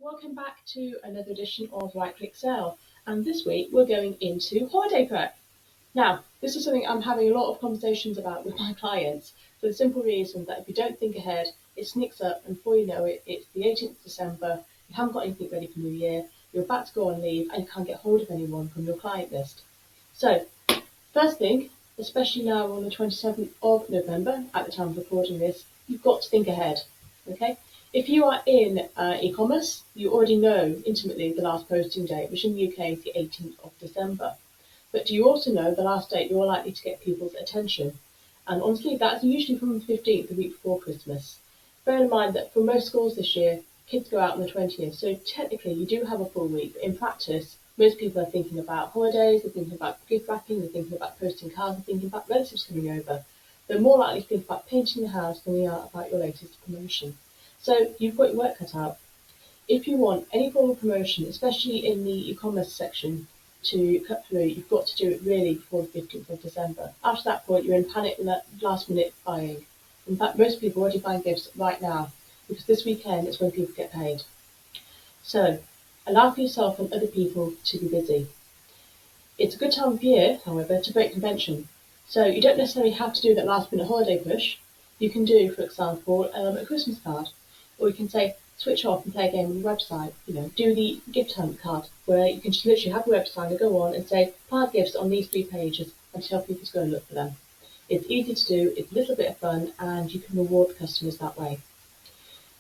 Welcome back to another edition of Right Click Sale, and this week we're going into holiday prep. Now, this is something I'm having a lot of conversations about with my clients for the simple reason that if you don't think ahead, it sneaks up, and before you know it, it's the 18th of December, you haven't got anything ready for New Year, you're about to go on leave, and you can't get hold of anyone from your client list. So, first thing, especially now we're on the 27th of November, at the time of recording this, you've got to think ahead, okay? If you are in e-commerce, you already know intimately the last posting date, which in the UK is the 18th of December. But do you also know the last date you're likely to get people's attention? And honestly, that's usually from the 15th, the week before Christmas. Bear in mind that for most schools this year, kids go out on the 20th, so technically you do have a full week, but in practice, most people are thinking about holidays, they're thinking about gift wrapping, they're thinking about posting cards, they're thinking about relatives coming over. They're more likely to think about painting the house than they are about your latest promotion. So you've got your work cut out. If you want any form of promotion, especially in the e-commerce section, to cut through, you've got to do it really before the 15th of December. After that point, you're in panic last minute buying. In fact, most people are already buying gifts right now because this weekend is when people get paid. So allow for yourself and other people to be busy. It's a good time of year, however, to break convention. So you don't necessarily have to do that last minute holiday push. You can do, for example, a Christmas card. Or you can say, switch off and play a game on your website. Do the gift hunt card, where you can just literally have a website and go on and say, pile gifts on these 3 pages and tell people to go and look for them. It's easy to do, it's a little bit of fun, and you can reward customers that way.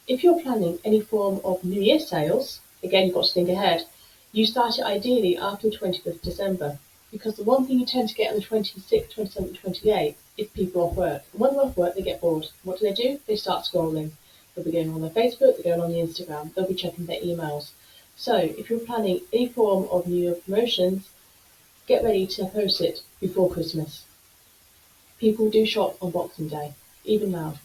If you're planning any form of New Year sales, again, you've got to think ahead. You start it ideally after the 20th of December, because the one thing you tend to get on the 26th, 27th, 28th is people off work. And when they're off work, they get bored. What do? They start scrolling. They'll be going on their Facebook, they're going on the Instagram, they'll be checking their emails. So if you're planning any form of New Year promotions, get ready to post it before Christmas. People do shop on Boxing Day, even now.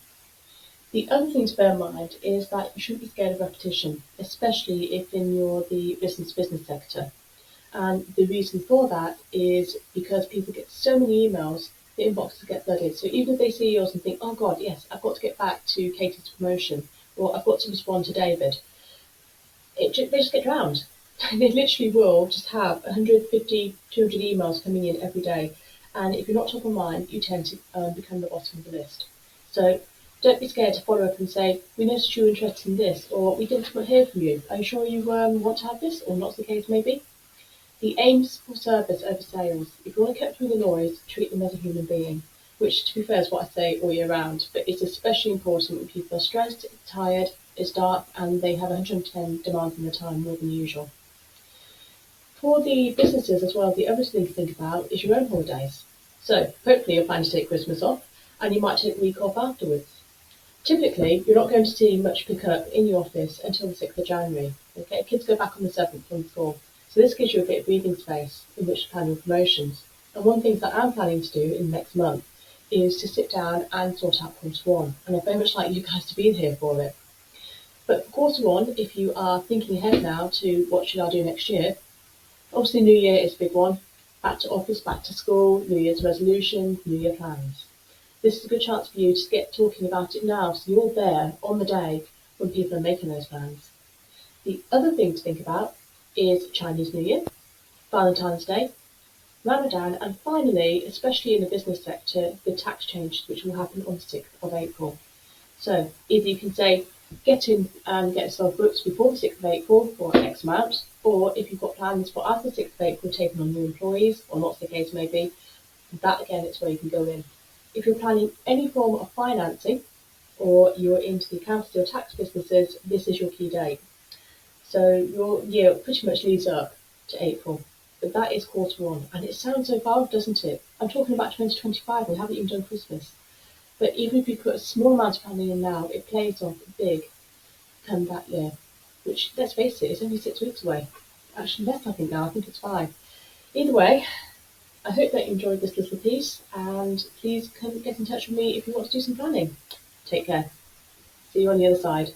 The other thing to bear in mind is that you shouldn't be scared of repetition, especially if you're the business sector. And the reason for that is because people get so many emails, the inboxes get flooded. So even if they see yours and think, oh God, yes, I've got to get back to Katie's promotion, or I've got to respond to David, they just get drowned. They literally will just have 150, 200 emails coming in every day. And if you're not top of mind, you tend to become the bottom of the list. So don't be scared to follow up and say, we noticed you were interested in this, or we didn't hear from you. Are you sure you want to have this, or not the case maybe? The aim's for service over sales. If you want to cut through the noise, treat them as a human being, which to be fair is what I say all year round, but it's especially important when people are stressed, tired, it's dark, and they have 110 demands on their time more than usual. For the businesses as well, the other thing to think about is your own holidays. So hopefully you're planning to take Christmas off, and you might take a week off afterwards. Typically, you're not going to see much pickup in your office until the 6th of January. Okay, kids go back on the 7th from school. So this gives you a bit of breathing space in which to plan your promotions. And one thing that I'm planning to do in the next month is to sit down and sort out quarter one. And I'd very much like you guys to be here for it. But for quarter one, if you are thinking ahead now to what should I do next year, obviously New Year is a big one. Back to office, back to school, New Year's resolutions, New Year plans. This is a good chance for you to get talking about it now so you're there on the day when people are making those plans. The other thing to think about is Chinese New Year, Valentine's Day, Ramadan, and finally, especially in the business sector, the tax changes which will happen on the 6th of April. So either you can say, get in and get yourself booked before the 6th of April for X amount, or if you've got plans for after the 6th of April taking on new employees, or not the case maybe, that again is where you can go in. If you're planning any form of financing, or you're into the accountancy or tax businesses, this is your key date. So your year pretty much leads up to April, but that is quarter one, and it sounds so far, doesn't it? I'm talking about 2025, we haven't even done Christmas. But even if you put a small amount of planning in now, it plays off big come that year, which, let's face it, is only 6 weeks away. Actually less I think now, I think it's 5. Either way, I hope that you enjoyed this little piece, and please come get in touch with me if you want to do some planning. Take care. See you on the other side.